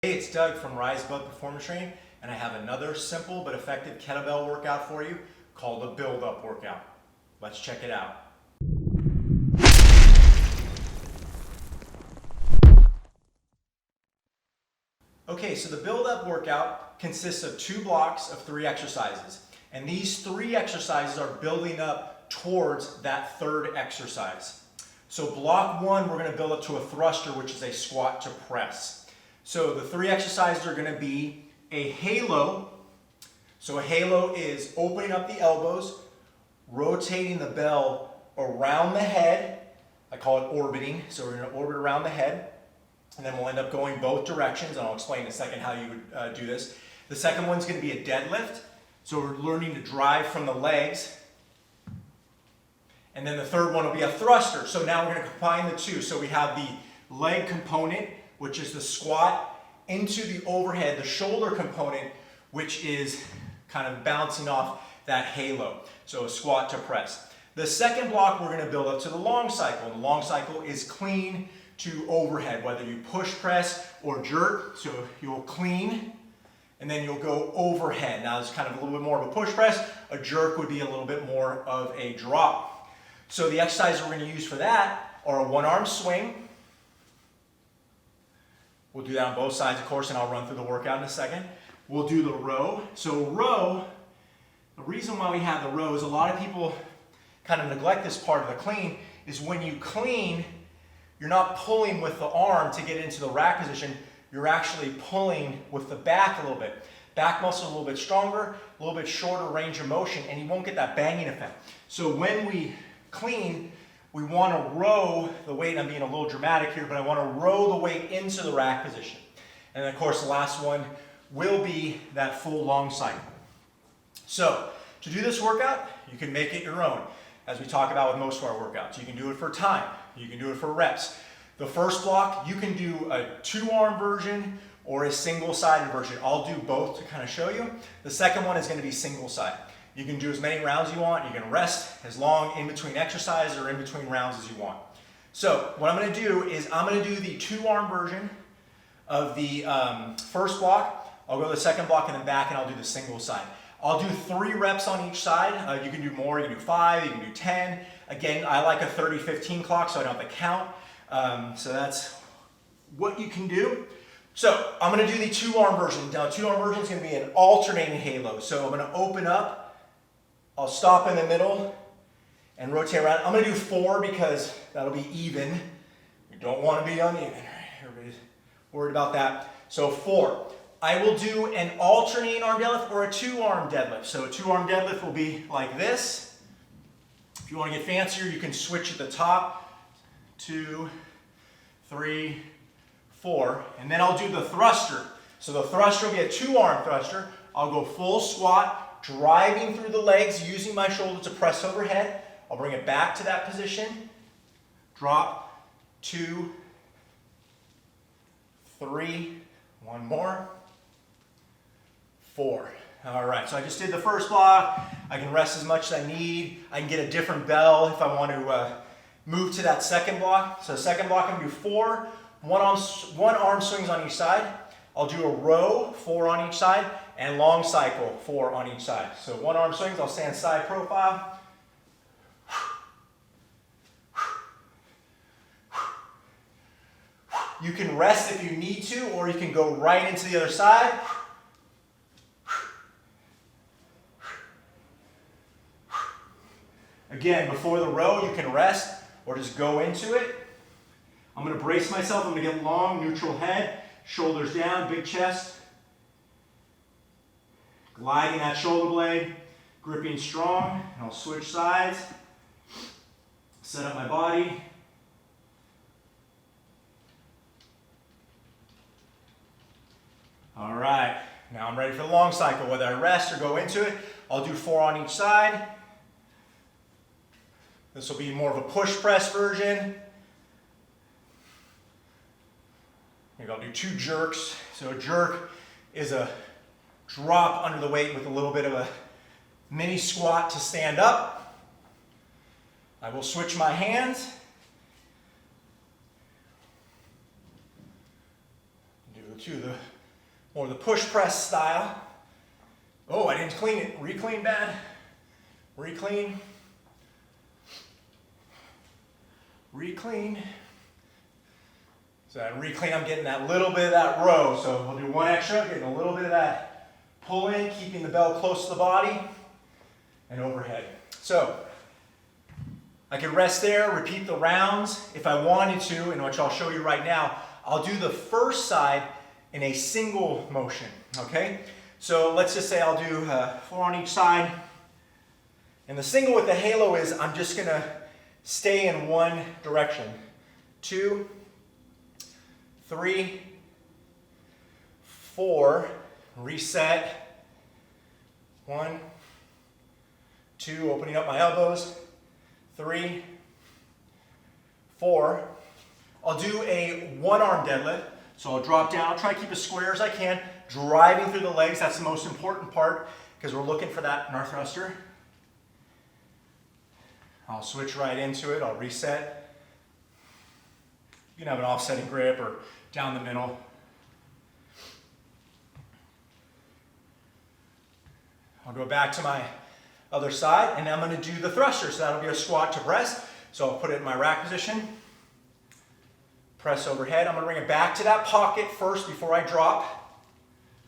Hey, it's Doug from Rise Above Performance Training, and I have another simple but effective kettlebell workout for you called a build-up workout. Let's check it out. Okay, so the build-up workout consists of 2 blocks of 3 exercises, and these 3 exercises are building up towards that 3rd exercise. So block 1, we're going to build up to a thruster, which is a squat to press. So the 3 exercises are going to be a halo. So a halo is opening up the elbows, rotating the bell around the head. I call it orbiting. So we're going to orbit around the head. And then we'll end up going both directions. And I'll explain in a second how you would do this. The second one's going to be a deadlift. So we're learning to drive from the legs. And then the third one will be a thruster. So now we're going to combine the 2. So we have the leg component, which is the squat, into the overhead, the shoulder component, which is kind of bouncing off that halo. So a squat to press. The second block, we're going to build up to the long cycle. And the long cycle is clean to overhead, whether you push press or jerk. So you'll clean, and then you'll go overhead. Now it's kind of a little bit more of a push press. A jerk would be a little bit more of a drop. So the exercises we're going to use for that are a 1-arm swing. We'll do that on both sides, of course, and I'll run through the workout in a second. We'll do the row. So row, the reason why we have the row is a lot of people kind of neglect this part of the clean, is when you clean, you're not pulling with the arm to get into the rack position, you're actually pulling with the back a little bit. Back muscle a little bit stronger, a little bit shorter range of motion, and you won't get that banging effect. So when we clean, we want to row the weight. I'm being a little dramatic here, but I want to row the weight into the rack position. And then, of course, the last one will be that full long cycle. So to do this workout, you can make it your own, as we talk about with most of our workouts. You can do it for time. You can do it for reps. The first block, you can do a 2-arm version or a single-sided version. I'll do both to kind of show you. The second one is going to be single-sided. You can do as many rounds as you want. You can rest as long in between exercises or in between rounds as you want. So what I'm going to do is I'm going to do the 2-arm version of the first block. I'll go to the second block and then back, and I'll do the single side. I'll do 3 reps on each side. You can do more. You can do 5. You can do 10. Again, I like a 30-15 clock, so I don't have to count. So that's what you can do. So I'm going to do the 2-arm version. Now, 2-arm version is going to be an alternating halo. So I'm going to open up. I'll stop in the middle and rotate around. I'm going to do 4 because that'll be even. We don't want to be uneven. Everybody's worried about that. So 4. I will do an alternating arm deadlift or a 2-arm deadlift. So a 2-arm deadlift will be like this. If you want to get fancier, you can switch at the top. 2, 3, 4. And then I'll do the thruster. So the thruster will be a 2-arm thruster. I'll go full squat, driving through the legs, using my shoulder to press overhead. I'll bring it back to that position. Drop, 2, 3, 1 more, 4. All right, so I just did the first block. I can rest as much as I need. I can get a different bell if I want to move to that second block. So second block, I'm going to do 4 one-arm swings on each side. I'll do a row, 4 on each side, and long cycle, 4 on each side. So 1-arm swings, I'll stand side profile. You can rest if you need to, or you can go right into the other side. Again, before the row, you can rest or just go into it. I'm going to brace myself. I'm going to get long, neutral head, shoulders down, big chest. Gliding that shoulder blade, gripping strong, and I'll switch sides. Set up my body. All right, now I'm ready for the long cycle. Whether I rest or go into it, I'll do 4 on each side. This will be more of a push press version. Maybe I'll do 2 jerks. So a jerk is a drop under the weight with a little bit of a mini squat to stand up. I will switch my hands. Do the or the push press style. Oh, I didn't clean it. Re-clean bad. Re-clean. Re-clean. So that re-clean, I'm getting that little bit of that row. So we'll do one extra, getting a little bit of that pull in, keeping the bell close to the body and overhead. So I can rest there, repeat the rounds if I wanted to, and which I'll show you right now. I'll do the first side in a single motion, okay? So let's just say I'll do 4 on each side. And the single with the halo is I'm just gonna stay in one direction. 2, 3, 4, reset. 1, 2, opening up my elbows. 3, 4. I'll do a one-arm deadlift. So I'll drop down, I'll try to keep as square as I can, driving through the legs. That's the most important part because we're looking for that in our thruster. I'll switch right into it, I'll reset. You can have an offsetting grip or down the middle. I'll go back to my other side and I'm going to do the thruster. So that'll be a squat to press. So I'll put it in my rack position. Press overhead. I'm going to bring it back to that pocket first before I drop.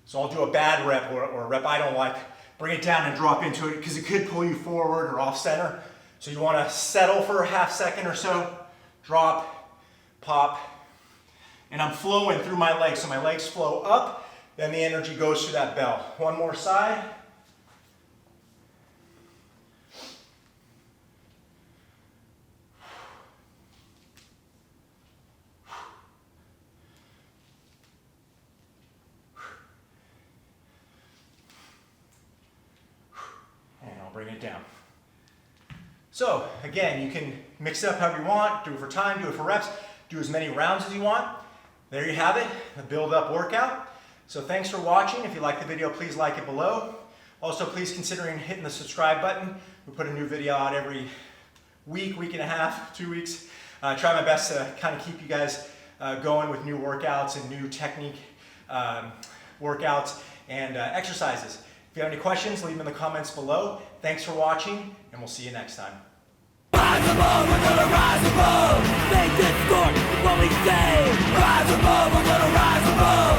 So I'll do a bad rep or a rep I don't like. Bring it down and drop into it because it could pull you forward or off center. So you want to settle for a half second or so. Drop, pop, and I'm flowing through my legs. So my legs flow up, then the energy goes through that bell. One more side. Bring it down. So again, you can mix it up however you want, do it for time, do it for reps, do as many rounds as you want. There you have it, the build-up workout. So thanks for watching. If you like the video, please like it below. Also, please consider hitting the subscribe button. We put a new video out every week, week and a half, 2 weeks. I try my best to kind of keep you guys going with new workouts and new technique workouts and exercises. If you have any questions, leave them in the comments below. Thanks for watching, and we'll see you next time. Rise above, we're gonna rise above. Make this score what we say. Rise above, we're gonna rise above.